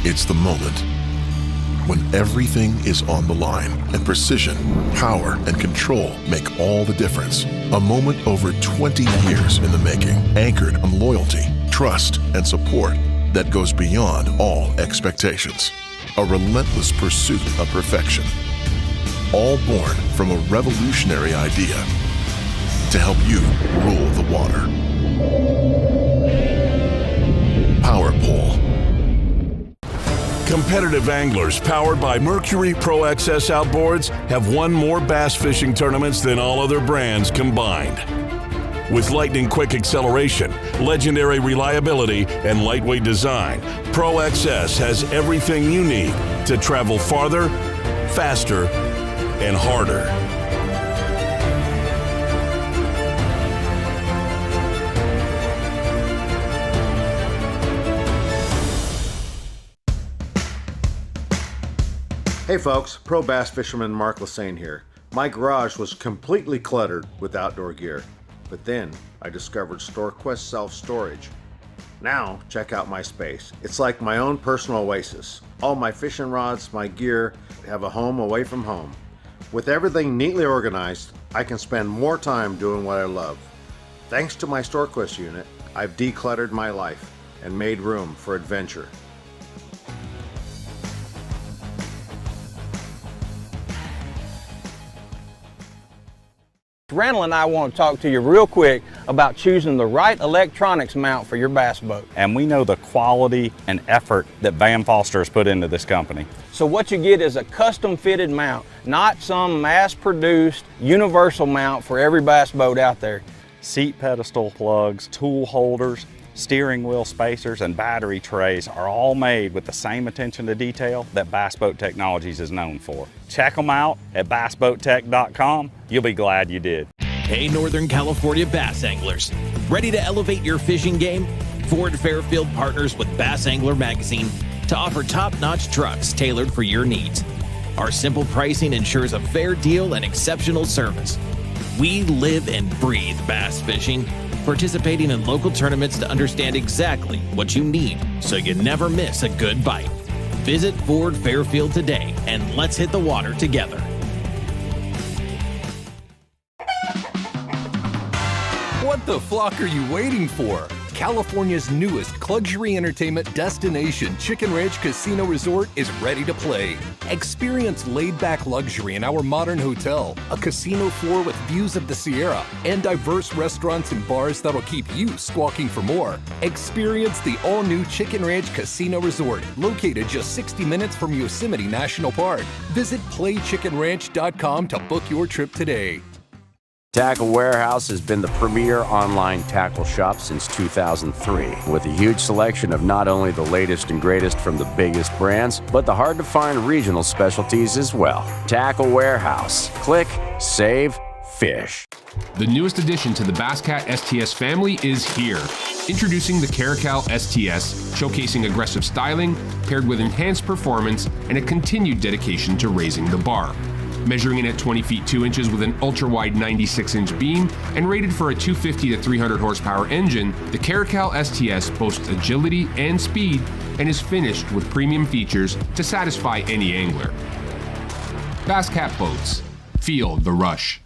It's the moment when everything is on the line and precision, power, and control make all the difference. A moment over 20 years in the making, anchored on loyalty, trust, and support that goes beyond all expectations. A relentless pursuit of perfection. All born from a revolutionary idea to help you rule the water. Power Pole. Competitive anglers powered by Mercury Pro XS outboards have won more bass fishing tournaments than all other brands combined. With lightning-quick acceleration, legendary reliability, and lightweight design, Pro XS has everything you need to travel farther, faster, and harder. Hey folks, Pro Bass Fisherman Mark Lassane here. My garage was completely cluttered with outdoor gear, but then I discovered StoreQuest Self-Storage. Now, check out my space. It's like my own personal oasis. All my fishing rods, my gear, have a home away from home. With everything neatly organized, I can spend more time doing what I love. Thanks to my StoreQuest unit, I've decluttered my life and made room for adventure. Randall and I want to talk to you real quick about choosing the right electronics mount for your bass boat. And we know the quality and effort that Van Foster has put into this company. So what you get is a custom fitted mount, not some mass produced universal mount for every bass boat out there. Seat pedestal plugs, tool holders, steering wheel spacers, and battery trays are all made with the same attention to detail that Bass Boat Technologies is known for. Check them out at bassboattech.com. You'll be glad you did. Hey, Northern California bass anglers. Ready to elevate your fishing game? Ford Fairfield partners with Bass Angler Magazine to offer top-notch trucks tailored for your needs. Our simple pricing ensures a fair deal and exceptional service. We live and breathe bass fishing, participating in local tournaments to understand exactly what you need so you never miss a good bite. Visit Ford Fairfield today and let's hit the water together. What the flock are you waiting for? California's newest luxury entertainment destination, Chicken Ranch Casino Resort, is ready to play. Experience laid-back luxury in our modern hotel, a casino floor with views of the Sierra, and diverse restaurants and bars that'll keep you squawking for more. Experience the all-new Chicken Ranch Casino Resort, located just 60 minutes from Yosemite National Park. Visit playchickenranch.com to book your trip today. Tackle Warehouse has been the premier online tackle shop since 2003, with a huge selection of not only the latest and greatest from the biggest brands, but the hard-to-find regional specialties as well. Tackle Warehouse. Click, save, fish. The newest addition to the Basscat STS family is here. Introducing the Caracal STS, showcasing aggressive styling, paired with enhanced performance and a continued dedication to raising the bar. Measuring in at 20 feet 2 inches with an ultra-wide 96-inch beam and rated for a 250 to 300 horsepower engine, the Caracal STS boasts agility and speed and is finished with premium features to satisfy any angler. Basscat boats. Feel the rush.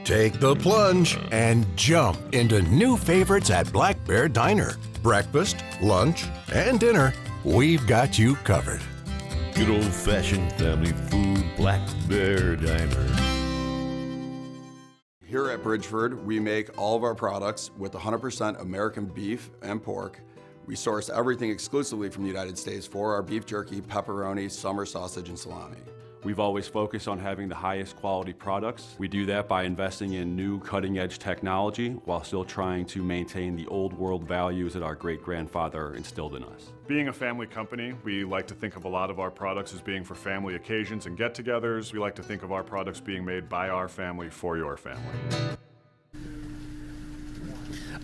Take the plunge and jump into new favorites at Black Bear Diner. Breakfast, lunch, and dinner, we've got you covered. Good old-fashioned family food, Black Bear Diner. Here at Bridgeford, we make all of our products with 100% American beef and pork. We source everything exclusively from the United States for our beef jerky, pepperoni, summer sausage, and salami. We've always focused on having the highest quality products. We do that by investing in new cutting-edge technology while still trying to maintain the old world values that our great-grandfather instilled in us. Being a family company, we like to think of a lot of our products as being for family occasions and get-togethers. We like to think of our products being made by our family for your family.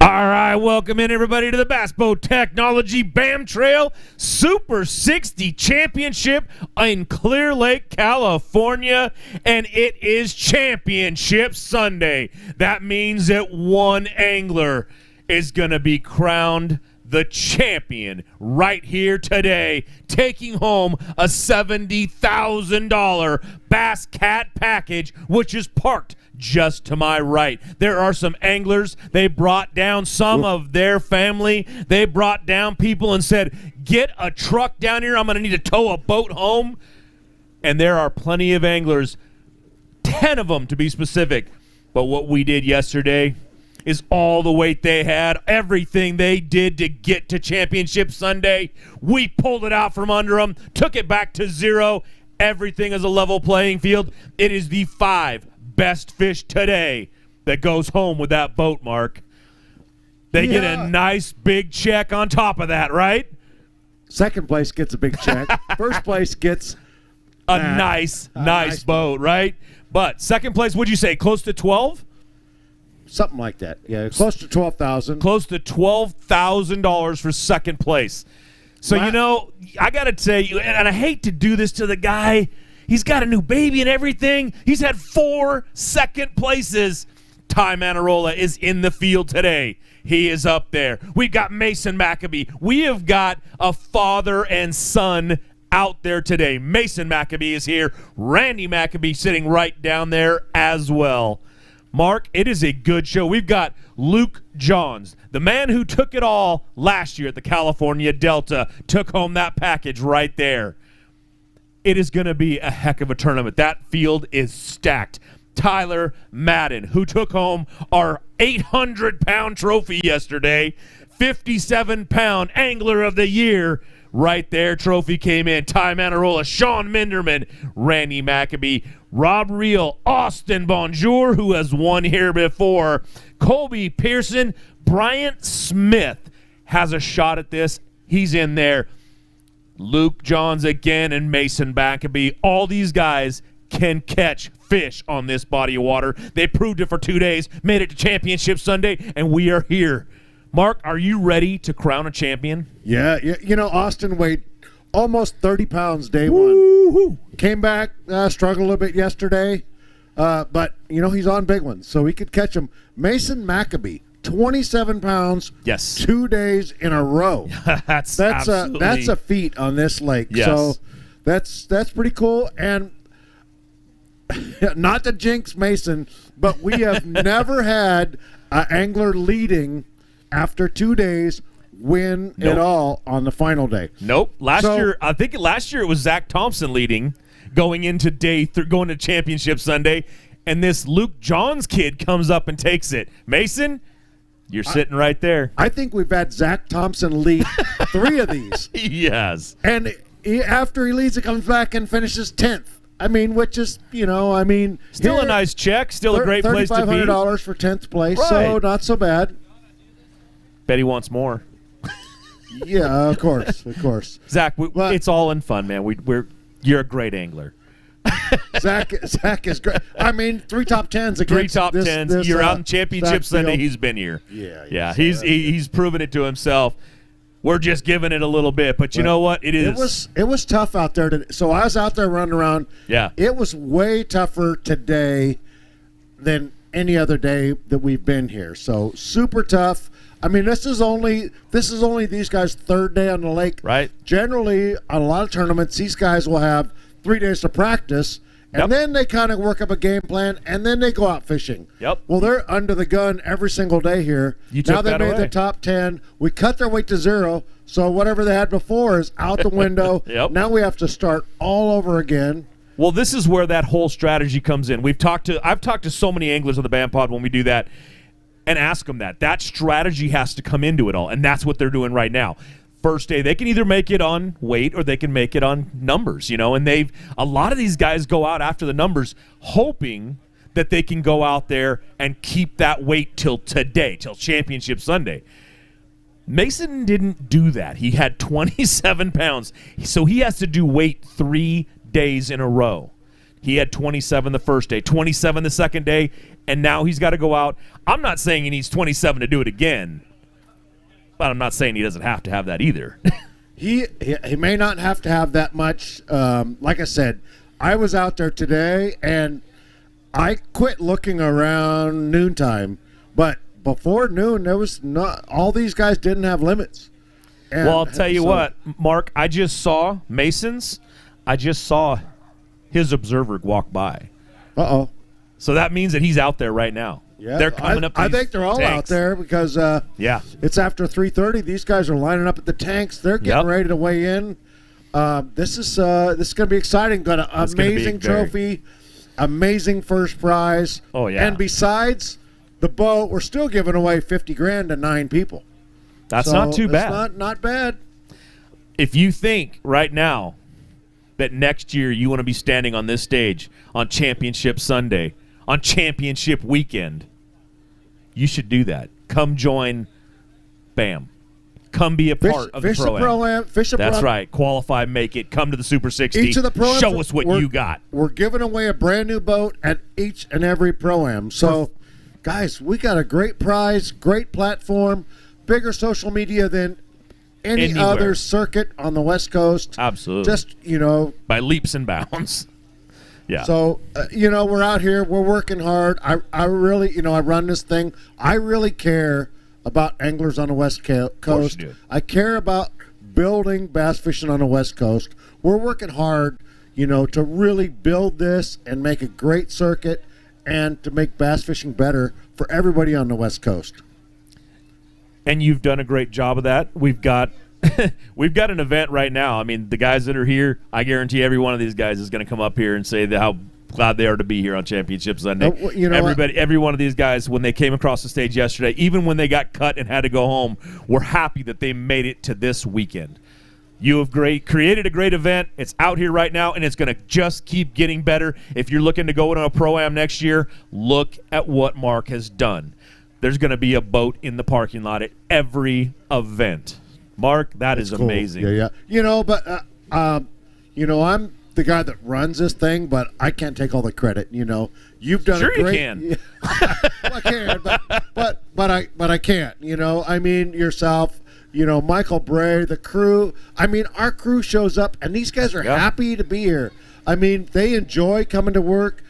All right, welcome in everybody to the Bass Boat Technology BAM Trail Super 60 Championship in Clear Lake, California, and it is Championship Sunday. That means that one angler is going to be crowned the champion right here today, taking home a $70,000 Bass Cat package, which is parked just to my right. There are some anglers. They brought down some of their family. They brought down people and said, get a truck down here. I'm going to need to tow a boat home. And there are plenty of anglers, 10 of them to be specific. But what we did yesterday is all the weight they had, everything they did to get to Championship Sunday. We pulled it out from under them, took it back to zero. Everything is a level playing field. It is the 5 best fish today that goes home with that boat, Mark. They get a nice big check on top of that, right? Second place gets a big check. First place gets a nice boat, right? But second place, what'd you say, close to 12? Something like that. Yeah, close to $12,000. Close to $12,000 for second place. So, you know, I got to tell you, and I hate to do this to the guy. He's got a new baby and everything. He's had 4 second places. Ty Manorola is in the field today. He is up there. We've got Mason McCabe. We have got a father and son out there today. Mason McCabe is here. Randy McCabe sitting right down there as well. Mark, it is a good show. We've got Luke Johns, the man who took it all last year at the California Delta, took home that package right there. It is going to be a heck of a tournament. That field is stacked. Tyler Madden, who took home our 800-pound trophy yesterday, 57-pound Angler of the Year. Right there, trophy came in. Ty Manorola, Sean Minderman, Randy McCabe, Rob Riehl, Austin Bonjour, who has won here before, Colby Pearson, Bryant Smith has a shot at this. He's in there. Luke Johns again and Mason McCabe. All these guys can catch fish on this body of water. They proved it for 2 days, made it to Championship Sunday, and we are here. Mark, are you ready to crown a champion? Yeah, you know, Austin weighed almost 30 pounds day one. Came back, struggled a little bit yesterday, but, you know, he's on big ones, so we could catch him. Mason McCabe, 27 pounds, 2 days in a row. that's a feat on this lake. Yes. So that's pretty cool. And not to jinx Mason, but we have never had an angler leading after 2 days win it all on the final day. Nope. I think last year it was Zach Thompson leading going into going to Championship Sunday, and this Luke Johns kid comes up and takes it. Mason, you're sitting right there. I think we've had Zach Thompson lead 3 of these. Yes. And after he leads, he comes back and finishes 10th. I mean, which is, you know, I mean. Still a nice check. Still a great place to be. $3,500 for 10th place, right. So not so bad. Bet he wants more. Yeah, of course. Zach, it's all in fun, man. You're a great angler. Zach is great. I mean, 3 top 10s against 3 top 10s. You're out in Championship Sunday. He's been here. Yeah. He's proven it to himself. We're just giving it a little bit, but you know what? It was tough out there. So I was out there running around. Yeah. It was way tougher today than any other day that we've been here. So super tough. I mean, this is only these guys' 3rd day on the lake. Right. Generally, on a lot of tournaments, these guys will have 3 days to practice, and then they kind of work up a game plan, and then they go out fishing. Yep. Well, they're under the gun every single day here. Now they made the top 10. We cut their weight to 0, so whatever they had before is out the window. Yep. Now we have to start all over again. Well, this is where that whole strategy comes in. I've talked to so many anglers on the BAM Pod when we do that, and ask them that strategy has to come into it all, and that's what they're doing right now. First day, they can either make it on weight or they can make it on numbers, you know, and a lot of these guys go out after the numbers hoping that they can go out there and keep that weight till today, till Championship Sunday. Mason didn't do that. He had 27 pounds, so he has to do weight 3 days in a row. He had 27 the first day, 27 the second day, and now he's got to go out. I'm not saying he needs 27 to do it again, but I'm not saying he doesn't have to have that either. He may not have to have that much. Like I said, I was out there today, and I quit looking around noontime, but before noon, there was not all these guys didn't have limits. And well, I'll tell you what, Mark, I just saw Mason's. I just saw his observer walk by. Uh-oh. So that means that he's out there right now. Yeah, they're coming up to I these think they're all tanks. out there because it's after 3:30. These guys are lining up at the tanks. They're getting ready to weigh in. This is going to be exciting. Got an amazing trophy, amazing first prize. Oh, yeah. And besides the boat, we're still giving away $50,000 to 9 people. That's not too bad. It's not bad. If you think right now that next year you want to be standing on this stage on Championship Sunday, on Championship Weekend, you should do that. Come join BAM. Come be a part of the Pro-Am. That's right. Qualify, make it. Come to the Super 60. Each of the Pro-Ams, show us what you got. We're giving away a brand new boat at each and every Pro-Am. So, guys, we got a great prize, great platform, bigger social media than any other circuit on the West Coast. Absolutely. Just, by leaps and bounds. Yeah. So, we're out here. We're working hard. I really, I run this thing. I really care about anglers on the West Coast. I care about building bass fishing on the West Coast. We're working hard, to really build this and make a great circuit and to make bass fishing better for everybody on the West Coast. And you've done a great job of that. We've got an event right now. I mean, the guys that are here, I guarantee every one of these guys is going to come up here and say how glad they are to be here on Championship Sunday. Every one of these guys, when they came across the stage yesterday, even when they got cut and had to go home, were happy that they made it to this weekend. You have created a great event. It's out here right now, and it's going to just keep getting better. If you're looking to go to a Pro-Am next year, look at what Mark has done. There's going to be a boat in the parking lot at every event. Mark, that is amazing. Yeah. I'm the guy that runs this thing, but I can't take all the credit. You've done sure a great. You can. Well, I can, but I can't. I mean yourself. Michael Bray, the crew. I mean, our crew shows up, and these guys are happy to be here. I mean, they enjoy coming to work.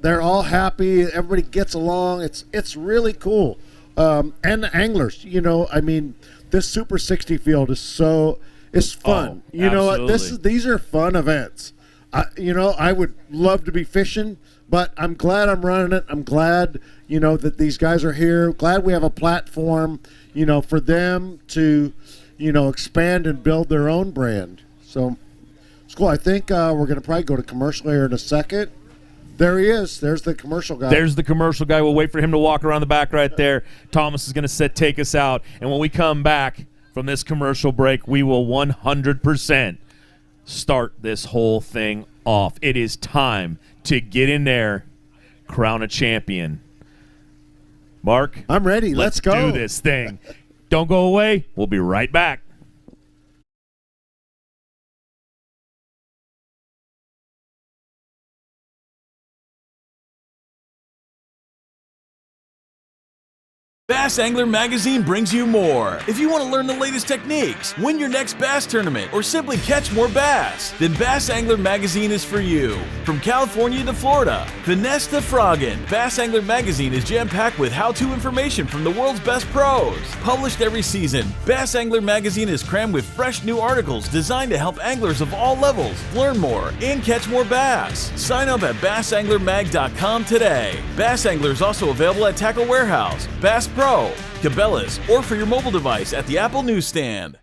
They're all happy. Everybody gets along. It's really cool. And the anglers. I mean, this Super 60 field is it's fun. These are fun events. I would love to be fishing, but I'm glad I'm running it. I'm glad, that these guys are here. Glad we have a platform, for them to, expand and build their own brand. So it's cool. I think we're going to probably go to commercial here in a second. There he is. There's the commercial guy. There's the commercial guy. We'll wait for him to walk around the back right there. Thomas is going to take us out. And when we come back from this commercial break, we will 100% start this whole thing off. It is time to get in there, crown a champion. Mark, I'm ready. Let's go. Do this thing. Don't go away. We'll be right back. Bass Angler Magazine brings you more. If you want to learn the latest techniques, win your next bass tournament, or simply catch more bass, then Bass Angler Magazine is for you. From California to Florida, finesse to frogging, Bass Angler Magazine is jam-packed with how-to information from the world's best pros. Published every season, Bass Angler Magazine is crammed with fresh new articles designed to help anglers of all levels learn more and catch more bass. Sign up at bassanglermag.com today. Bass Angler is also available at Tackle Warehouse, Bass Pro, Cabela's, or for your mobile device at the Apple Newsstand.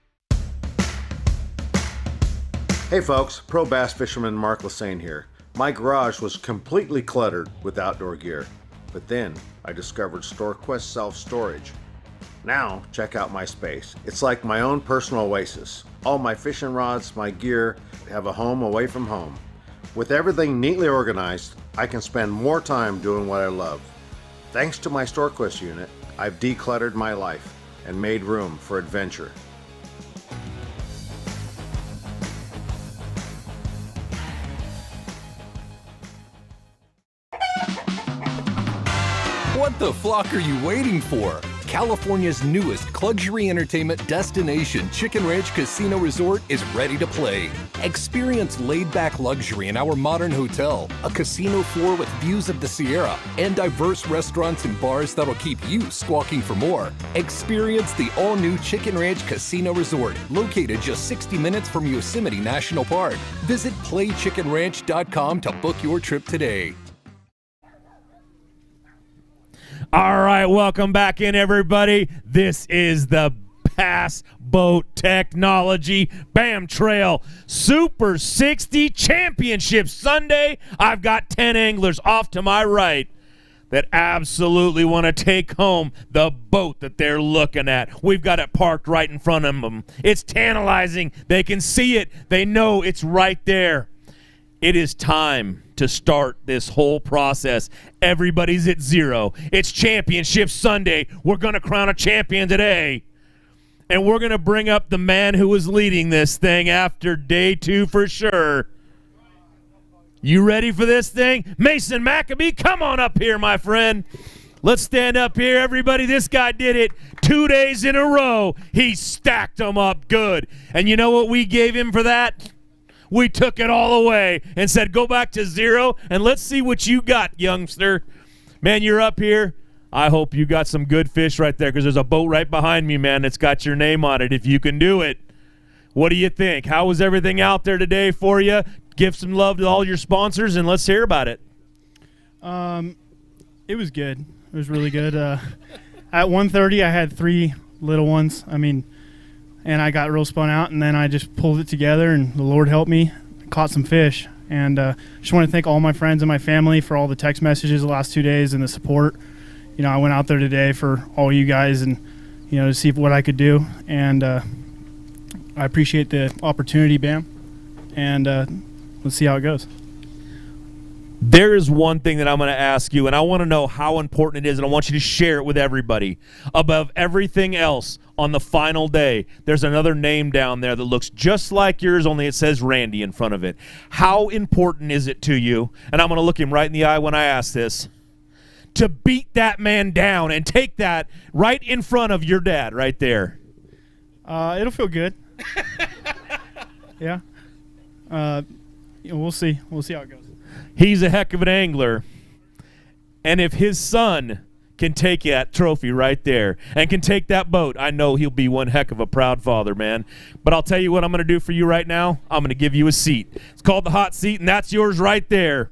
Hey folks, pro bass fisherman Mark Lassane here. My garage was completely cluttered with outdoor gear, but then I discovered StoreQuest self-storage. Now check out my space. It's like my own personal oasis. All my fishing rods, my gear, have a home away from home. With everything neatly organized, I can spend more time doing what I love. Thanks to my StoreQuest unit, I've decluttered my life and made room for adventure. What the flock are you waiting for? California's newest luxury entertainment destination, Chicken Ranch Casino Resort, is ready to play. Experience laid-back luxury in our modern hotel, a casino floor with views of the Sierra, and diverse restaurants and bars that'll keep you squawking for more. Experience the all-new Chicken Ranch Casino Resort, located just 60 minutes from Yosemite National Park. Visit playchickenranch.com to book your trip today. All right, welcome back in, everybody. This is the Bass Boat Technology Bam Trail Super 60 Championship Sunday. I've got 10 anglers off to my right that absolutely want to take home the boat that they're looking at. We've got it parked right in front of them. It's tantalizing. They can see it. They know it's right there. It is time to start this whole process. Everybody's at zero. It's Championship Sunday. We're going to crown a champion today. And we're going to bring up the man who was leading this thing after day 2 for sure. You ready for this thing? Mason McCabe, come on up here, my friend. Let's stand up here, everybody. This guy did it 2 days in a row. He stacked them up good. And you know what we gave him for that? We took it all away and said, go back to zero, and let's see what you got, youngster. Man, you're up here. I hope you got some good fish right there, because there's a boat right behind me, man, that's got your name on it, if you can do it. What do you think? How was everything out there today for you? Give some love to all your sponsors, and let's hear about it. It was good. It was really good. At 1:30, I had 3 little ones. And I got real spun out, and then I just pulled it together, and the Lord helped me. I caught some fish. And just want to thank all my friends and my family for all the text messages the last 2 days and the support. I went out there today for all you guys and, to see what I could do. And I appreciate the opportunity, Bam. And let's see how it goes. There is one thing that I'm going to ask you, and I want to know how important it is, and I want you to share it with everybody. Above everything else, on the final day, there's another name down there that looks just like yours, only it says Randy in front of it. How important is it to you, and I'm going to look him right in the eye when I ask this, to beat that man down and take that right in front of your dad right there? It'll feel good. Yeah. We'll see. We'll see how it goes. He's a heck of an angler. And if his son can take that trophy right there and can take that boat, I know he'll be one heck of a proud father, man. But I'll tell you what I'm going to do for you right now. I'm going to give you a seat. It's called the hot seat, and that's yours right there.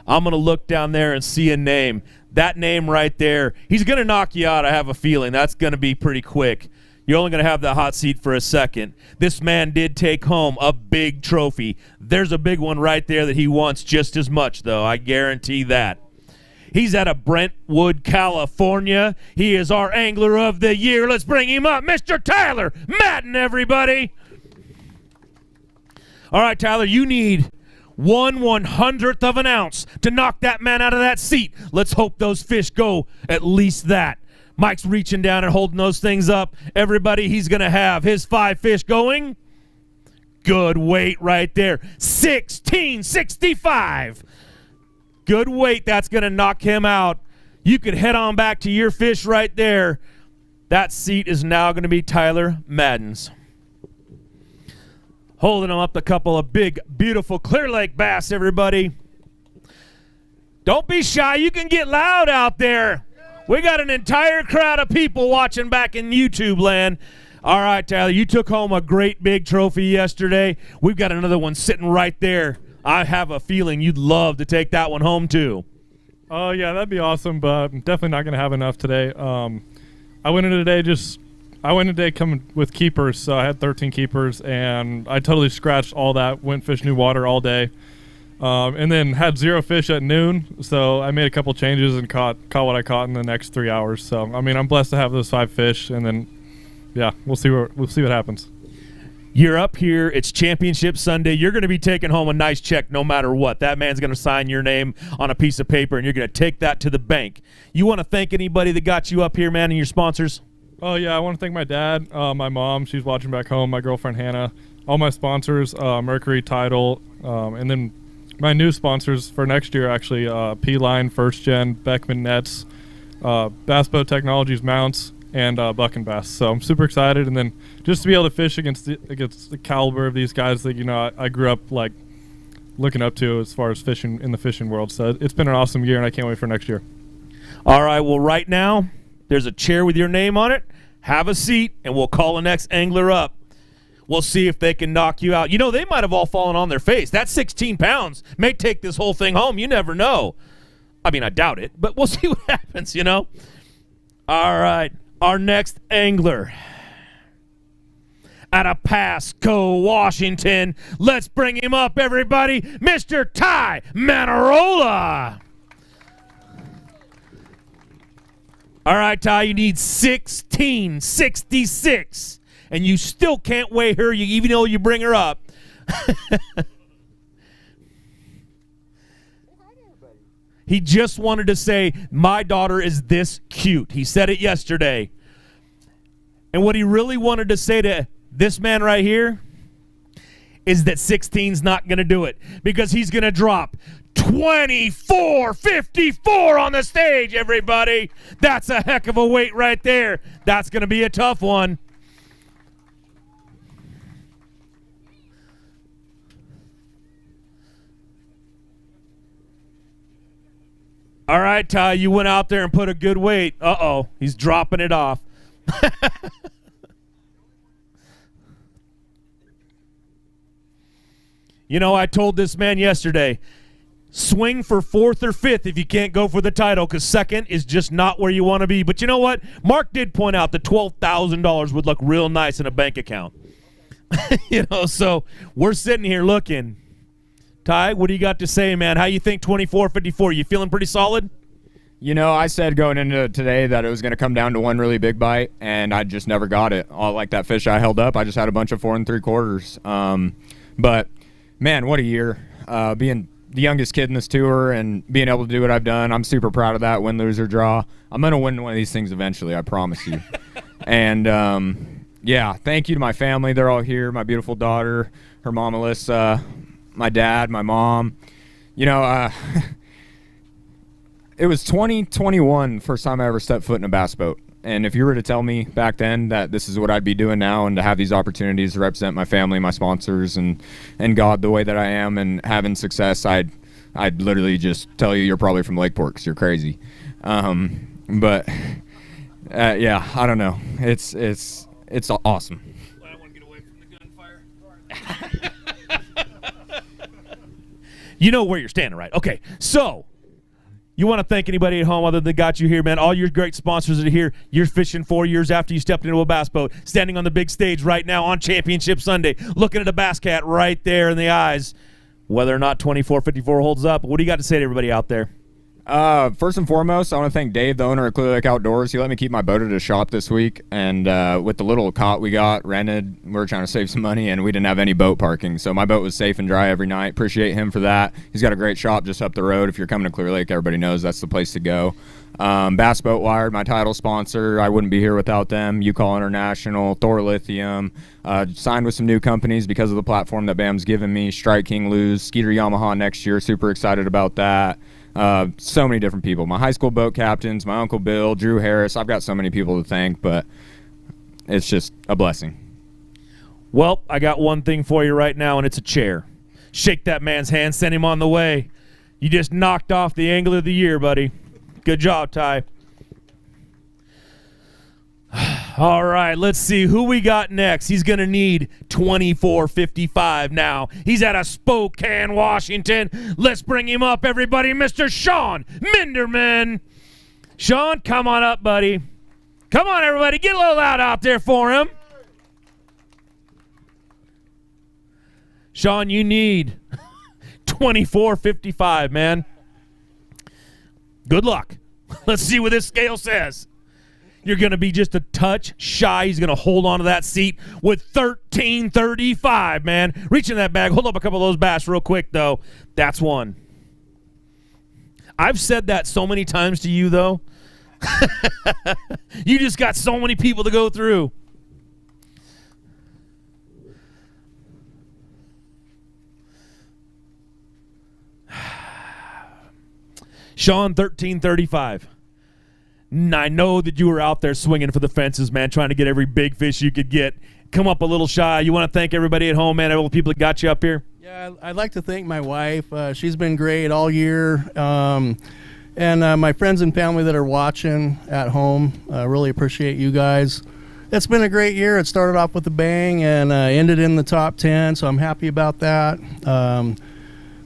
I'm going to look down there and see a name. That name right there, he's going to knock you out, I have a feeling. That's going to be pretty quick. You're only going to have the hot seat for a second. This man did take home a big trophy. There's a big one right there that he wants just as much, though. I guarantee that. He's out of Brentwood, California. He is our Angler of the Year. Let's bring him up. Mr. Tyler Madden, everybody. All right, Tyler, you need 1/100th of an ounce to knock that man out of that seat. Let's hope those fish go at least that. Mike's reaching down and holding those things up. Everybody, he's going to have his 5 fish going. Good weight right there. 1665. Good weight. That's going to knock him out. You could head on back to your fish right there. That seat is now going to be Tyler Madden's. Holding him up a couple of big, beautiful Clear Lake bass, everybody. Don't be shy. You can get loud out there. We got an entire crowd of people watching back in YouTube land. All right, Tyler, you took home a great big trophy yesterday. We've got another one sitting right there. I have a feeling you'd love to take that one home too. Oh, yeah, that'd be awesome, but I'm definitely not going to have enough today. I went in today coming with keepers, so I had 13 keepers, and I totally scratched all that, went fish new water all day. And then had 0 fish at noon, so I made a couple changes and caught what I caught in the next 3 hours. So I'm blessed to have those 5 fish, and then we'll see what happens. You're up here. It's Championship Sunday. You're going to be taking home a nice check no matter what. That man's going to sign your name on a piece of paper, and you're going to take that to the bank. You want to thank anybody that got you up here, man, and your sponsors? Oh, yeah, I want to thank my dad, my mom. She's watching back home, my girlfriend, Hannah, all my sponsors, Mercury, Tidal, and then my new sponsors for next year, actually, P-Line, First Gen, Beckman Nets, Bass Boat Technologies Mounts, and Buck and Bass. So I'm super excited, and then just to be able to fish against the caliber of these guys that, you know, I grew up like looking up to as far as fishing in the fishing world. So it's been an awesome year, and I can't wait for next year. All right, well, right now, there's a chair with your name on it. Have a seat, and we'll call the next angler up. We'll see if they can knock you out. You know, they might have all fallen on their face. That 16 pounds may take this whole thing home. You never know. I mean, I doubt it, but we'll see what happens, you know. All right, our next angler out of Pasco, Washington. Let's bring him up, everybody. Mr. Ty Manorola. All right, Ty, you need 1666. And you still can't weigh her, even though you bring her up. He just wanted to say, my daughter is this cute. He said it yesterday. And what he really wanted to say to this man right here is that 16's not going to do it, because he's going to drop 24.54 on the stage, everybody. That's a heck of a weight right there. That's going to be a tough one. All right, Ty, you went out there and put a good weight. Uh-oh, he's dropping it off. You know, I told this man yesterday, swing for 4th or 5th if you can't go for the title, because 2nd is just not where you want to be. But you know what? Mark did point out that $12,000 would look real nice in a bank account. You know, so we're sitting here looking. Ty, what do you got to say, man? How you think 24.54? You feeling pretty solid? You know, I said going into today that it was going to come down to one really big bite, and I just never got it. All like that fish I held up, I just had a bunch of 4 3/4. But, man, what a year. Being the youngest kid in this tour and being able to do what I've done, I'm super proud of that, win, lose, or draw. I'm going to win one of these things eventually, I promise you. And, yeah, thank you to my family. They're all here, my beautiful daughter, her mom, Alyssa, my dad, my mom. You know, it was 2021 first time I ever stepped foot in a bass boat. And if you were to tell me back then that this is what I'd be doing now, and to have these opportunities to represent my family, my sponsors, and God the way that I am, and having success, I'd literally just tell you you're probably from Lakeport because you're crazy. But yeah, I don't know. It's awesome. I want to get away from the gunfire. You know where you're standing, right? Okay, so you want to thank anybody at home other than got you here, man. All your great sponsors that are here. You're fishing 4 years after you stepped into a bass boat, standing on the big stage right now on Championship Sunday, looking at a bass cat right there in the eyes. Whether or not 24.54 holds up, what do you got to say to everybody out there? First and foremost, I want to thank Dave, the owner of Clear Lake Outdoors. He let me keep my boat at his shop this week, and with the little cot we got rented, we were trying to save some money, and we didn't have any boat parking, so my boat was safe and dry every night. Appreciate him for that. He's got a great shop just up the road. If you're coming to Clear Lake, everybody knows that's the place to go. Bass Boat Wired, my title sponsor. I wouldn't be here without them. UCall International, Thor Lithium. Signed with some new companies because of the platform that BAM's given me. Strike King Lose, Skeeter Yamaha next year. Super excited about that. So many different people. My high school boat captains, my Uncle Bill, Drew Harris. I've got so many people to thank, but it's just a blessing. Well, I got one thing for you right now, and it's a chair. Shake that man's hand, send him on the way. You just knocked off the Angler of the Year, buddy. Good job, Ty. All right, let's see who we got next. He's going to need 24.55 now. He's out of Spokane, Washington. Let's bring him up, everybody. Mr. Sean Minderman. Sean, come on up, buddy. Come on, everybody. Get a little loud out there for him. Sean, you need 24.55, man. Good luck. Let's see what this scale says. You're going to be just a touch shy. He's going to hold on to that seat with 13.35, man. Reach in that bag. Hold up a couple of those bass real quick, though. That's one. I've said that so many times to you, though. You just got so many people to go through. Sean, 1335. I know that you were out there swinging for the fences, man, trying to get every big fish you could get. Come up a little shy. You want to thank everybody at home, man, all the people that got you up here? Yeah, I'd like to thank my wife. She's been great all year. And my friends and family that are watching at home. Really appreciate you guys. It's been a great year. It started off with a bang and ended in the top 10, so I'm happy about that.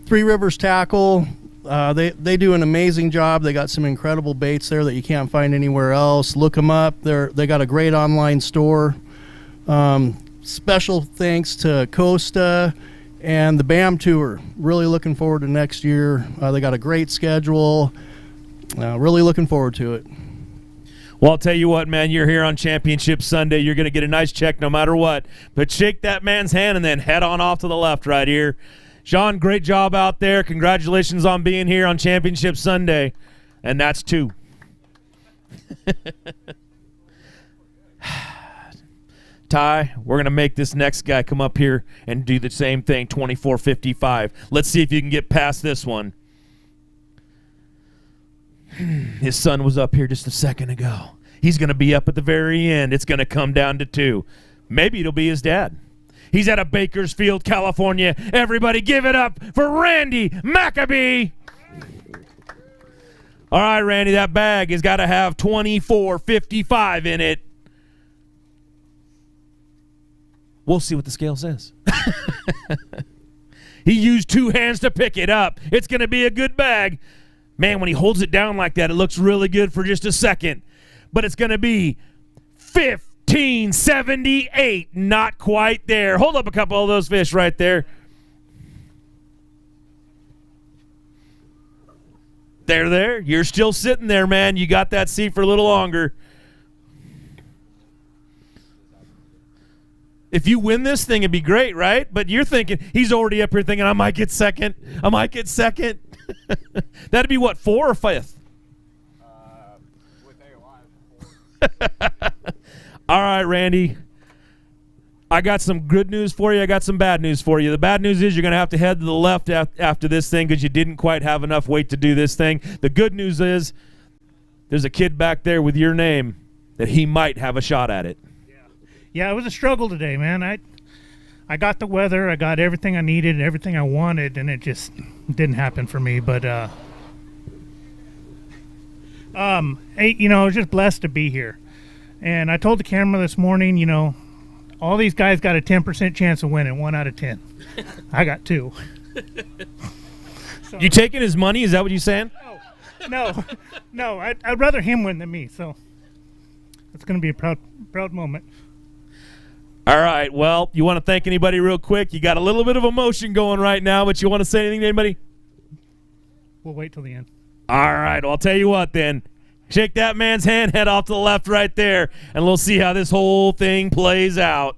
Three Rivers Tackle. They do an amazing job. They got some incredible baits there that you can't find anywhere else. Look them up. They got a great online store. Special thanks to Costa and the BAM Tour. Really looking forward to next year. They got a great schedule. Really looking forward to it. Well, I'll tell you what, man, you're here on Championship Sunday. You're going to get a nice check no matter what. But shake that man's hand and then head on off to the left right here. Sean, great job out there. Congratulations on being here on Championship Sunday. And that's 2. Ty, we're going to make this next guy come up here and do the same thing, 24.55. Let's see if you can get past this one. His son was up here just a second ago. He's going to be up at the very end. It's going to come down to 2. Maybe it'll be his dad. He's out of Bakersfield, California. Everybody give it up for Randy McCabe. All right, Randy, that bag has got to have 24.55 in it. We'll see what the scale says. He used 2 hands to pick it up. It's going to be a good bag. Man, when he holds it down like that, it looks really good for just a second. But it's going to be 15.78. Not quite there. Hold up a couple of those fish right there. There. You're still sitting there, man. You got that seat for a little longer. If you win this thing, it'd be great, right? But you're thinking, he's already up here thinking, I might get second. That'd be what, 4 or 5th? All right, Randy. I got some good news for you. I got some bad news for you. The bad news is you're going to have to head to the left after this thing because you didn't quite have enough weight to do this thing. The good news is there's a kid back there with your name that he might have a shot at it. Yeah, it was a struggle today, man. I got the weather, I got everything I needed, everything I wanted, and it just didn't happen for me. But I was just blessed to be here. And I told the camera this morning, all these guys got a 10% chance of winning, 1 out of 10. I got 2. You taking his money? Is that what you're saying? No. I'd rather him win than me. So it's going to be a proud moment. All right, well, you want to thank anybody real quick? You got a little bit of emotion going right now, but you want to say anything to anybody? We'll wait till the end. All right, well, I'll tell you what then. Shake that man's hand, head off to the left right there, and we'll see how this whole thing plays out.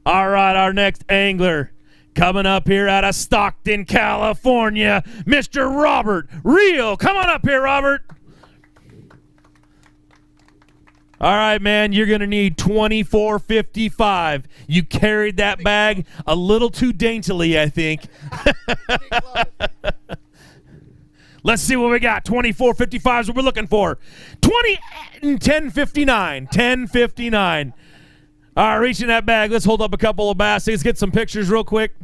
All right, our next angler coming up here out of Stockton, California, Mr. Robert Riehl. Come on up here, Robert. All right, man, you're going to need 24.55. You carried that bag a little too daintily, I think. Let's see what we got. 24.55 is what we're looking for. 10.59. 10.59. All right, reaching that bag. Let's hold up a couple of bass. Let's get some pictures real quick.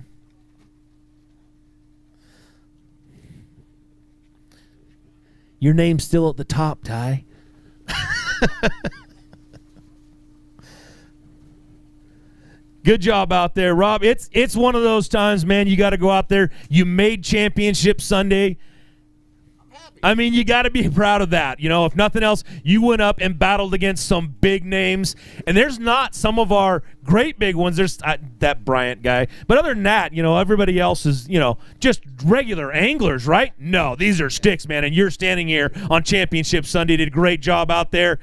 Your name's still at the top, Ty. Good job out there, Rob. It's one of those times, man, you got to go out there. You made Championship Sunday. I mean, you got to be proud of that. If nothing else, you went up and battled against some big names. And there's not some of our great big ones. There's that Bryant guy. But other than that, everybody else is, just regular anglers, right? No, these are sticks, man. And you're standing here on Championship Sunday. Did a great job out there.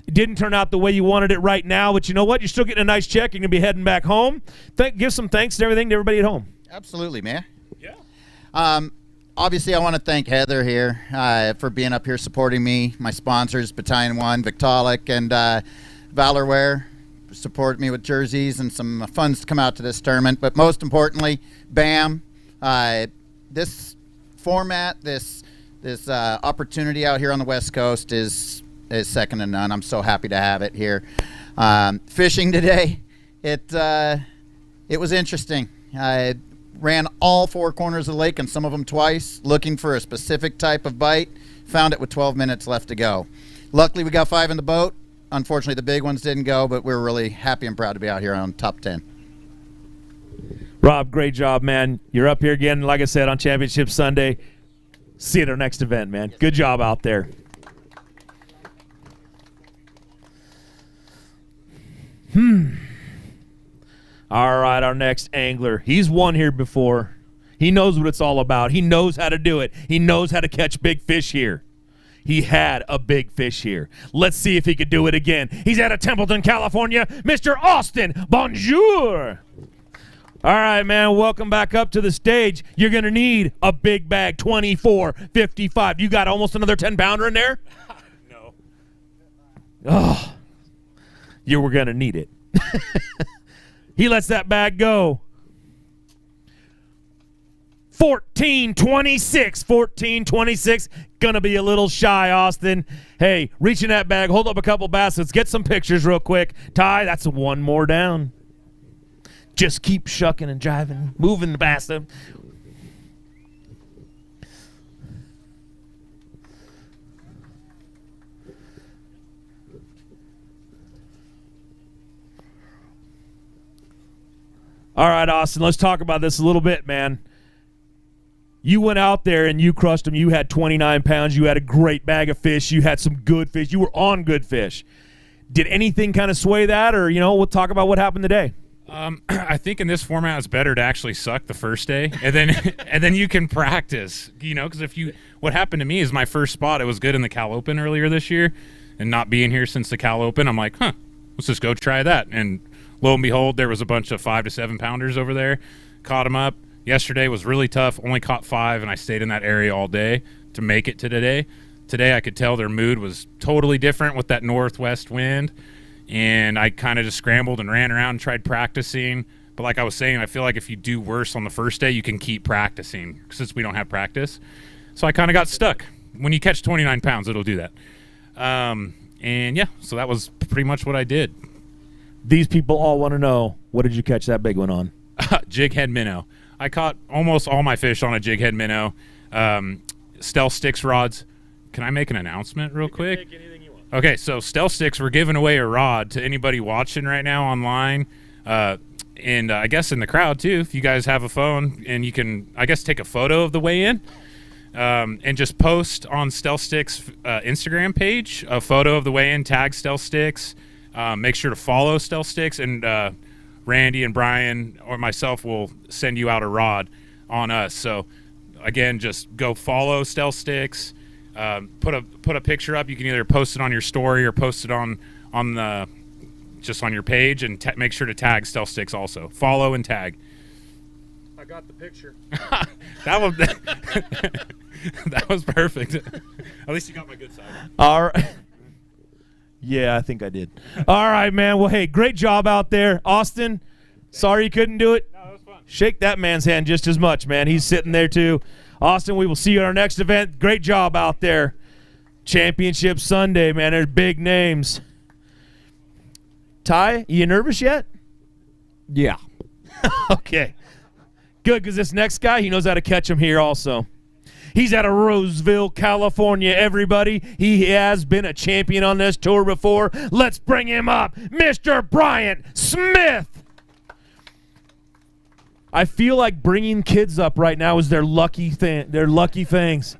It didn't turn out the way you wanted it right now, but you know what? You're still getting a nice check. You're going to be heading back home. Give some thanks to everybody at home. Absolutely, man. Yeah. Obviously, I want to thank Heather here for being up here supporting me, my sponsors, Battalion 1, Victaulic, and Valorware, support me with jerseys and some funds to come out to this tournament. But most importantly, BAM. This format, this opportunity out here on the West Coast is second to none. I'm so happy to have it here. Fishing today, it was interesting. I ran all 4 corners of the lake and some of them twice, looking for a specific type of bite. Found it with 12 minutes left to go. Luckily, we got 5 in the boat. Unfortunately, the big ones didn't go, but we're really happy and proud to be out here on top 10. Rob, great job, man. You're up here again, like I said, on Championship Sunday. See you at our next event, man. Good job out there. All right, our next angler. He's won here before. He knows what it's all about. He knows how to do it. He knows how to catch big fish here. He had a big fish here. Let's see if he could do it again. He's out of Templeton, California, Mr. Austin. Bonjour. All right, man, welcome back up to the stage. You're going to need a big bag, 24.55. You got almost another 10-pounder in there? No. Oh, you were going to need it. He lets that bag go. 14.26. 14.26. Gonna be a little shy, Austin. Hey, reach in that bag, hold up a couple baskets, get some pictures real quick. Ty, that's one more down. Just keep shucking and jiving, moving the basket. All right, Austin, let's talk about this a little bit, man. You went out there and you crushed them. You had 29 pounds. You had a great bag of fish. You had some good fish. You were on good fish. Did anything kind of sway that, or, we'll talk about what happened today? I think in this format it's better to actually suck the first day, and then you can practice. Because what happened to me is my first spot. It was good in the Cal Open earlier this year, and not being here since the Cal Open, I'm like, let's just go try that. And lo and behold, there was a bunch of 5 to 7 pounders over there. Caught them up. Yesterday was really tough. Only caught 5, and I stayed in that area all day to make it to today. Today I could tell their mood was totally different with that northwest wind, and I kind of just scrambled and ran around and tried practicing. But like I was saying, I feel like if you do worse on the first day, you can keep practicing since we don't have practice. So I kind of got stuck. When you catch 29 pounds, it'll do that. So that was pretty much what I did. These people all want to know, what did you catch that big one on? Jig head minnow. I caught almost all my fish on a jig head minnow. Stealth Sticks rods. Can I make an announcement real quick? Take anything you want. Okay, so Stealth Sticks, we're giving away a rod to anybody watching right now online. And I guess in the crowd too, if you guys have a phone and you can, I guess, take a photo of the weigh-in and just post on Stealth Sticks Instagram page a photo of the weigh-in, tag Stealth Sticks. Make sure to follow Stealth Sticks, and Randy and Brian or myself will send you out a rod on us. So again, just go follow Stealth Sticks. Put a picture up. You can either post it on your story or post it on the just on your page, and make sure to tag Stealth Sticks also. Follow and tag. I got the picture. that was perfect. At least you got my good side. All right. Yeah, I think I did. All right, man. Well, hey, great job out there. Austin, sorry you couldn't do it. No, it was fun. Shake that man's hand just as much, man. He's sitting there too. Austin, we will see you at our next event. Great job out there. Championship Sunday, man. There's big names. Ty, you nervous yet? Yeah. Okay. Good, because this next guy, he knows how to catch them here also. He's out of Roseville, California, everybody. He has been a champion on this tour before. Let's bring him up, Mr. Bryant Smith. I feel like bringing kids up right now is their lucky thing. Their lucky things.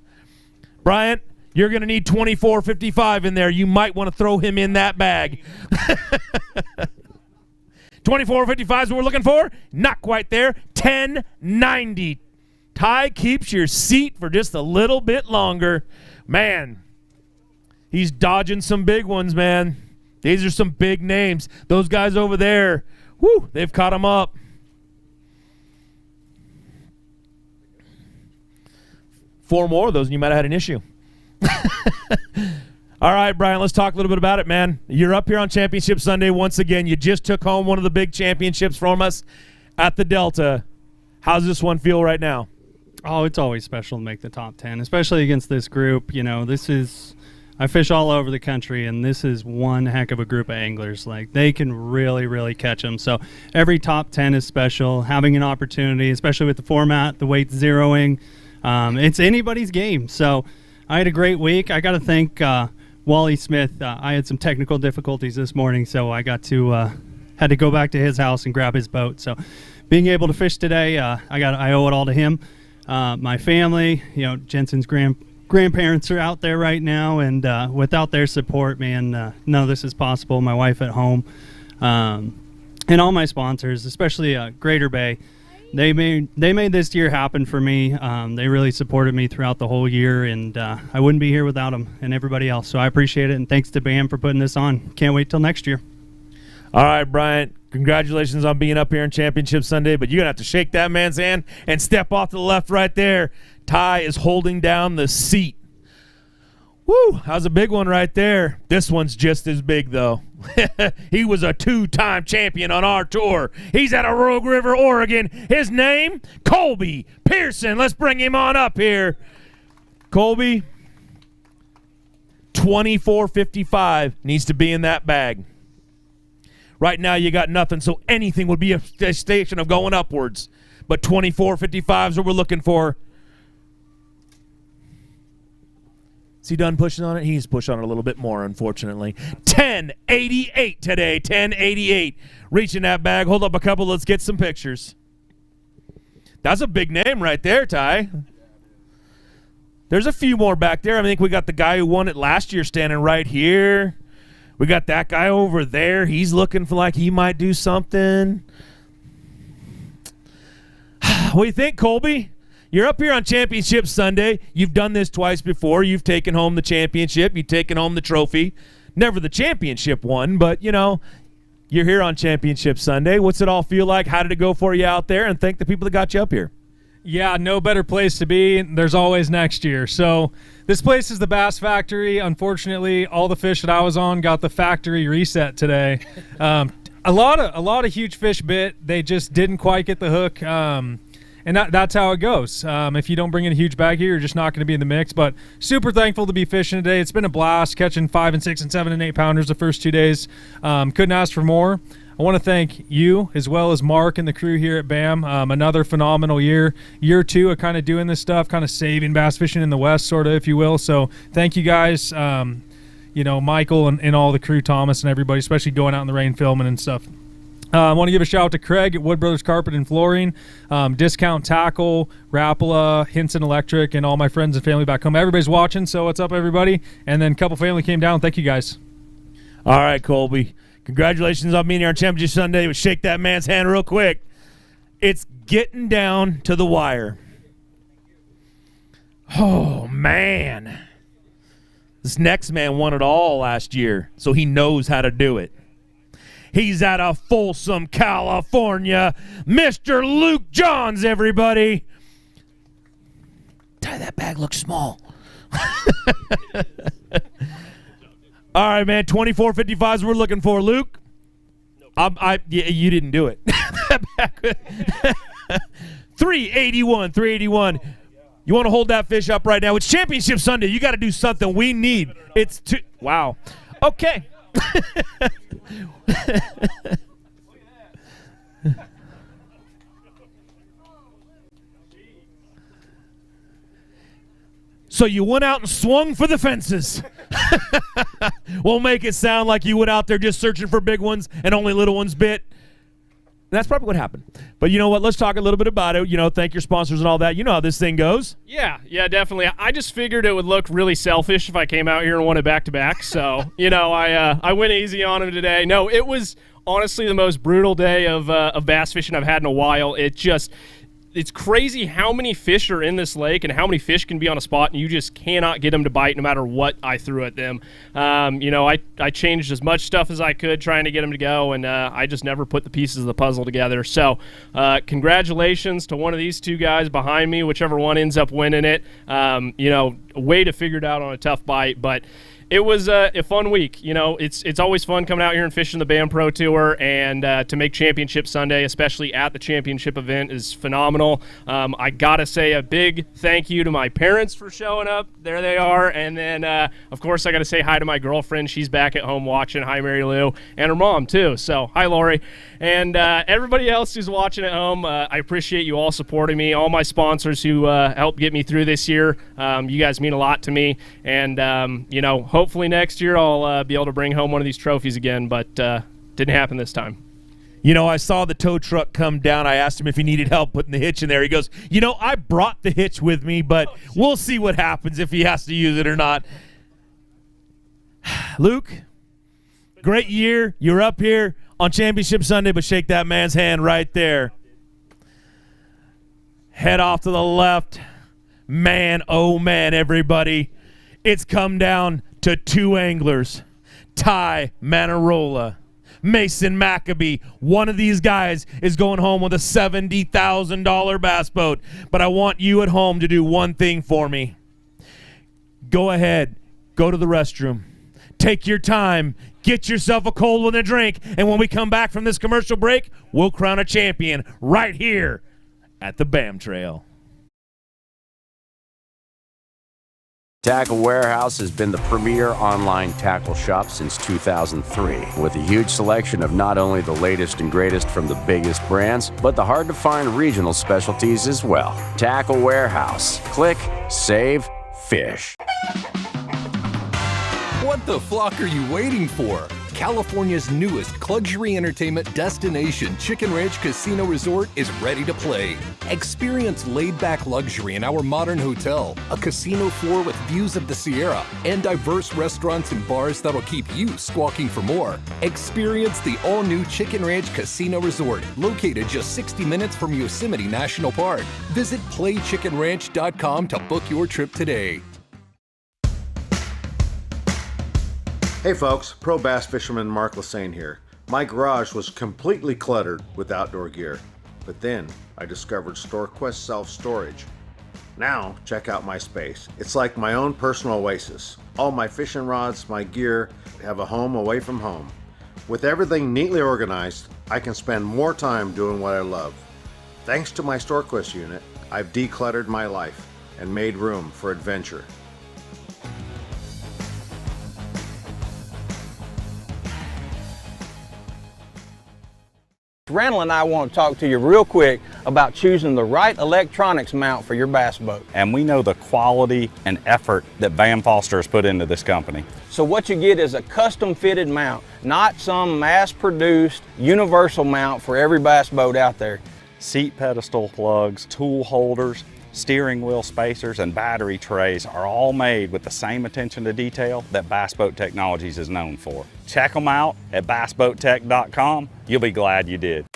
Bryant, you're going to need 24.55 in there. You might want to throw him in that bag. 24.55 is what we're looking for. Not quite there. 10.90. Ty keeps your seat for just a little bit longer. Man, he's dodging some big ones, man. These are some big names. Those guys over there, whoo, they've caught him up. Four more of those and you might have had an issue. All right, Brian, let's talk a little bit about it, man. You're up here on Championship Sunday once again. You just took home one of the big championships from us at the Delta. How's this one feel right now? Oh, it's always special to make the top 10, especially against this group. I fish all over the country, and this is one heck of a group of anglers. Like, they can really, really catch them. So every top 10 is special. Having an opportunity, especially with the format, the weight zeroing, it's anybody's game. So I had a great week. I got to thank Wally Smith. I had some technical difficulties this morning, so I got to had to go back to his house and grab his boat. So being able to fish today, I owe it all to him. My family, Jensen's grandparents are out there right now, and without their support, man, none of this is possible. My wife at home, and all my sponsors, especially Greater Bay, they made this year happen for me. They really supported me throughout the whole year, and I wouldn't be here without them and everybody else. So I appreciate it, and thanks to BAM for putting this on. Can't wait till next year. All right, Bryant, congratulations on being up here on Championship Sunday, but you're going to have to shake that man's hand and step off to the left right there. Ty is holding down the seat. Woo, that was a big one right there. This one's just as big, though. He was a 2-time champion on our tour. He's out of Rogue River, Oregon. His name, Colby Pearson. Let's bring him on up here. Colby, 24.55 needs to be in that bag. Right now you got nothing, so anything would be a station of going upwards. But 24.55 is what we're looking for. Is he done pushing on it? He's pushed on it a little bit more, unfortunately. 10.88 today, 10.88. Reaching that bag. Hold up a couple. Let's get some pictures. That's a big name right there, Ty. There's a few more back there. I think we got the guy who won it last year standing right here. We got that guy over there. He's looking for like he might do something. What do you think, Colby? You're up here on Championship Sunday. You've done this twice before. You've taken home the championship. You've taken home the trophy. Never the championship one, but, you're here on Championship Sunday. What's it all feel like? How did it go for you out there? And thank the people that got you up here. Yeah, no better place to be. There's always next year. So this place is the Bass Factory. Unfortunately, all the fish that I was on got the factory reset today. A lot of huge fish bit. They just didn't quite get the hook. And that's how it goes. If you don't bring in a huge bag here, you're just not going to be in the mix. But super thankful to be fishing today. It's been a blast catching 5 and 6 and 7 and 8 pounders the first 2 days. Couldn't ask for more. I want to thank you as well as Mark and the crew here at BAM. Another phenomenal year. Year 2 of kind of doing this stuff, kind of saving bass fishing in the West, sort of, if you will. So thank you guys, Michael and all the crew, Thomas and everybody, especially going out in the rain filming and stuff. I want to give a shout out to Craig at Wood Brothers Carpet and Flooring, Discount Tackle, Rapala, Hinson Electric, and all my friends and family back home. Everybody's watching, so what's up, everybody? And then a couple family came down. Thank you, guys. All right, Colby. Congratulations on being here on Championship Sunday. But shake that man's hand real quick. It's getting down to the wire. Oh, man. This next man won it all last year, so he knows how to do it. He's out of Folsom, California. Mr. Luke Johns, everybody. Ty, that bag looks small. All right, man. 24.55 is what we're looking for, Luke. You didn't do it. 381. You want to hold that fish up right now? It's Championship Sunday. You got to do something. We need. It's too. Wow. Okay. So you went out and swung for the fences. We'll make it sound like you went out there just searching for big ones and only little ones bit. And that's probably what happened. But you know what? Let's talk a little bit about it. Thank your sponsors and all that. You know how this thing goes. Yeah, definitely. I just figured it would look really selfish if I came out here and won it back-to-back. So, I went easy on him today. No, it was honestly the most brutal day of bass fishing I've had in a while. It's crazy how many fish are in this lake and how many fish can be on a spot, and you just cannot get them to bite no matter what I threw at them. I changed as much stuff as I could trying to get them to go, and I just never put the pieces of the puzzle together. So congratulations to one of these two guys behind me, whichever one ends up winning it. A way to figure it out on a tough bite, but it was a fun week. You know, it's always fun coming out here and fishing the BAM Pro Tour, and to make Championship Sunday, especially at the championship event, is phenomenal. I gotta say a big thank you to my parents for showing up. There they are. And then, of course, I gotta say hi to my girlfriend. She's back at home watching. Hi, Mary Lou, and her mom too. So hi, Lori, and everybody else who's watching at home. I appreciate you all supporting me. All my sponsors who helped get me through this year. You guys mean a lot to me, and you know, hopefully next year I'll be able to bring home one of these trophies again, but didn't happen this time. You know, I saw the tow truck come down. I asked him if he needed help putting the hitch in there. He goes, you know, I brought the hitch with me, but we'll see what happens if he has to use it or not. Luke, great year. You're up here on Championship Sunday, but shake that man's hand right there. Head off to the left. Man, oh man, everybody. It's come down to two anglers. Ty Manorola, Mason McCabe. One of these guys is going home with a $70,000 bass boat. But I want you at home to do one thing for me. Go ahead. Go to the restroom. Take your time. Get yourself a cold one to drink. And when we come back from this commercial break, we'll crown a champion right here at the BAM Trail. Tackle Warehouse has been the premier online tackle shop since 2003, with a huge selection of not only the latest and greatest from the biggest brands, but the hard-to-find regional specialties as well. Tackle Warehouse. Click, save, fish. What the flock are you waiting for? California's newest luxury entertainment destination, Chicken Ranch Casino Resort, is ready to play. Experience laid-back luxury in our modern hotel, a casino floor with views of the Sierra, and diverse restaurants and bars that'll keep you squawking for more. Experience the all-new Chicken Ranch Casino Resort, located just 60 minutes from Yosemite National Park. Visit playchickenranch.com to book your trip today. Hey folks, pro bass fisherman Mark Lassane here. My garage was completely cluttered with outdoor gear, but then I discovered StoreQuest self-storage. Now check out my space. It's like my own personal oasis. All my fishing rods, my gear have a home away from home. With everything neatly organized, I can spend more time doing what I love. Thanks to my StoreQuest unit, I've decluttered my life and made room for adventure. Randall and I want to talk to you real quick about choosing the right electronics mount for your bass boat. And we know the quality and effort that BAM Foster has put into this company. So what you get is a custom fitted mount, not some mass produced universal mount for every bass boat out there. Seat pedestal plugs, tool holders, steering wheel spacers, and battery trays are all made with the same attention to detail that Bass Boat Technologies is known for. Check them out at bassboattech.com. You'll be glad you did.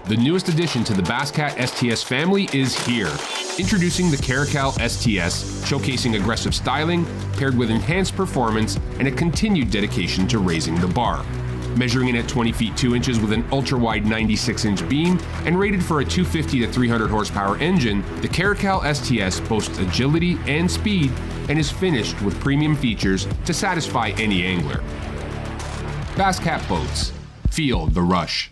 The newest addition to the Basscat STS family is here. Introducing the Caracal STS, showcasing aggressive styling paired with enhanced performance and a continued dedication to raising the bar. Measuring in at 20 feet 2 inches with an ultra-wide 96-inch beam and rated for a 250 to 300 horsepower engine, the Caracal STS boasts agility and speed and is finished with premium features to satisfy any angler. Basscat Boats. Feel the rush.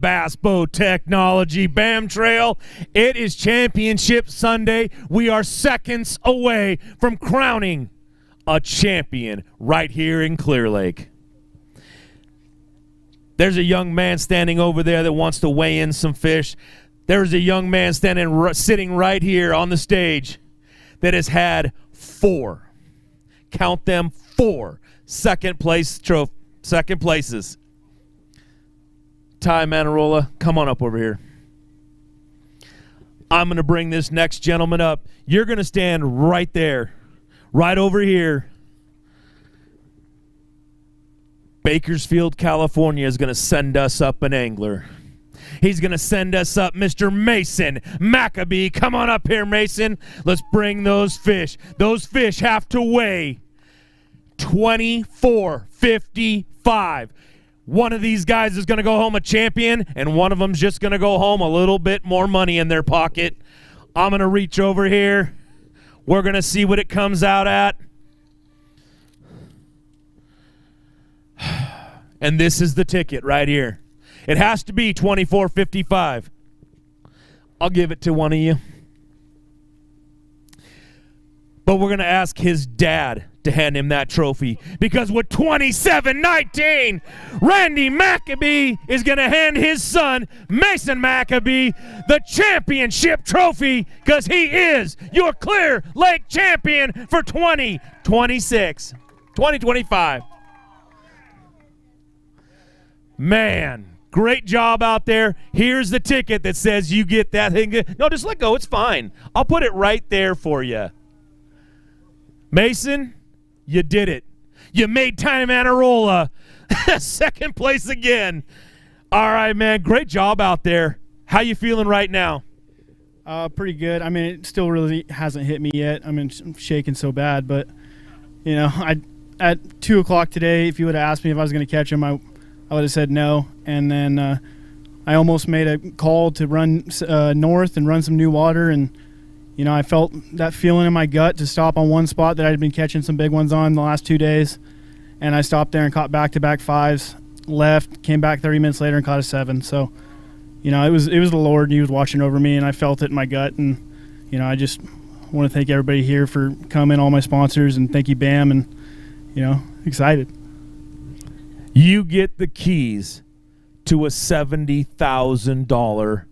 Bass Boat Technology, BAM Trail. It is Championship Sunday. We are seconds away from crowning a champion right here in Clear Lake. There's a young man standing over there that wants to weigh in some fish. There's a young man sitting right here on the stage that has had 4, count them, 4 second places. Ty Manorola, come on up over here. I'm going to bring this next gentleman up. You're going to stand right there. Right over here. Bakersfield, California is going to send us up an angler. He's going to send us up Mr. Mason McCabe. Come on up here, Mason. Let's bring those fish. Those fish have to weigh 24.55. One of these guys is going to go home a champion, and one of them's just going to go home a little bit more money in their pocket. I'm going to reach over here. We're going to see what it comes out at. And this is the ticket right here. It has to be $24.55. I'll give it to one of you. But we're going to ask his dad to hand him that trophy, because with 27-19, Randy McCabe is going to hand his son, Mason McCabe, the championship trophy, because he is your Clear Lake champion for 2025. Man, great job out there. Here's the ticket that says you get that thing. No, just let go. It's fine. I'll put it right there for you. Mason, you did it. You made Tiny Manorola second place again. All right, man. Great job out there. How you feeling right now? Pretty good. I mean, it still really hasn't hit me yet. I mean, I'm shaking so bad, but you know, at 2 o'clock today, if you would have asked me if I was going to catch him, I would have said no. And then I almost made a call to run north and run some new water, and you know, I felt that feeling in my gut to stop on one spot that I'd been catching some big ones on the last 2 days. And I stopped there and caught back-to-back 5s, left, came back 30 minutes later and caught a 7. So, you know, it was the Lord, and he was watching over me, and I felt it in my gut. And, you know, I just want to thank everybody here for coming, all my sponsors, and thank you, BAM, and, you know, excited. You get the keys to a $70,000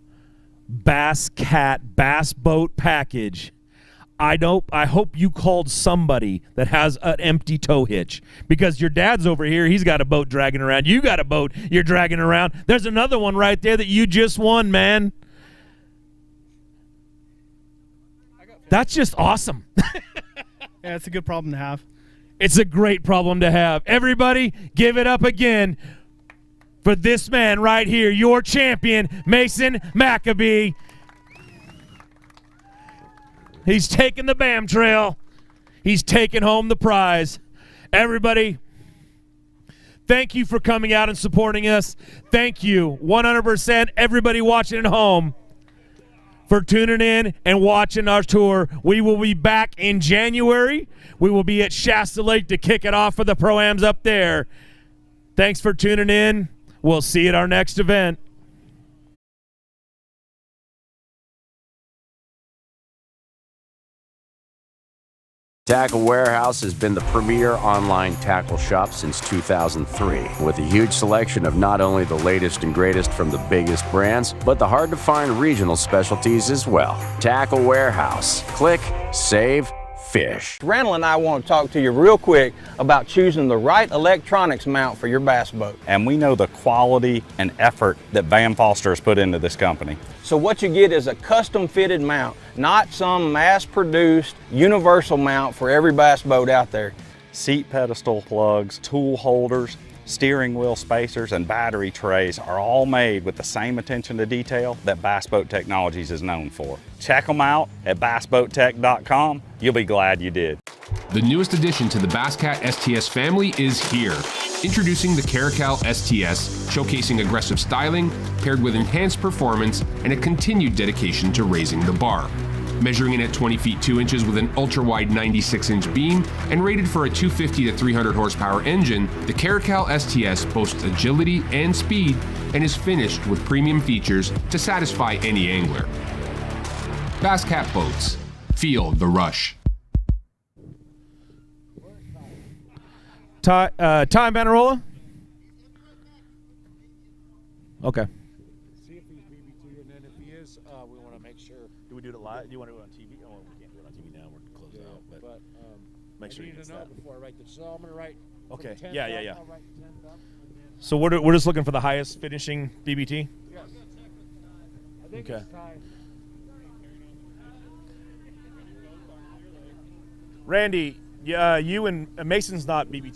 Bass Cat Bass Boat package. I hope you called somebody that has an empty tow hitch, because your dad's over here. He's got a boat dragging around. You got a boat you're dragging around. There's another one right there that you just won, man. That's just awesome. Yeah, it's a good problem to have. It's a great problem to have. Everybody, give it up again for this man right here, your champion, Mason McCabe. He's taking the BAM trail. He's taking home the prize. Everybody, thank you for coming out and supporting us. Thank you, 100%, everybody watching at home, for tuning in and watching our tour. We will be back in January. We will be at Shasta Lake to kick it off for the Pro-Ams up there. Thanks for tuning in. We'll see you at our next event. Tackle Warehouse has been the premier online tackle shop since 2003, with a huge selection of not only the latest and greatest from the biggest brands, but the hard-to-find regional specialties as well. Tackle Warehouse. Click, save, fish. Randall and I want to talk to you real quick about choosing the right electronics mount for your bass boat. And we know the quality and effort that Van Foster has put into this company. So what you get is a custom fitted mount, not some mass-produced universal mount for every bass boat out there. Seat pedestal plugs, tool holders, steering wheel spacers, and battery trays are all made with the same attention to detail that Bass Boat Technologies is known for. Check them out at bassboattech.com. You'll be glad you did. The newest addition to the Basscat STS family is here. Introducing the Caracal STS, showcasing aggressive styling paired with enhanced performance and a continued dedication to raising the bar. Measuring in at 20 feet 2 inches with an ultra-wide 96-inch beam and rated for a 250 to 300 horsepower engine, the Caracal STS boasts agility and speed and is finished with premium features to satisfy any angler. Basscat boats. Feel the rush. Time Manorola? Okay. See if he's BBT, and then if he is, we want to make sure. Do we do it live? Do you want to do it on TV? Oh, we can't do it on TV now. We're closed out. But make sure I you need get to know that. before I write this. So I'm going to write. Okay. From 10 Yeah. I'll write 10 up, and then So we're just looking for the highest finishing BBT? yes. I think Okay. it's time. Randy, you and Mason's not BBT.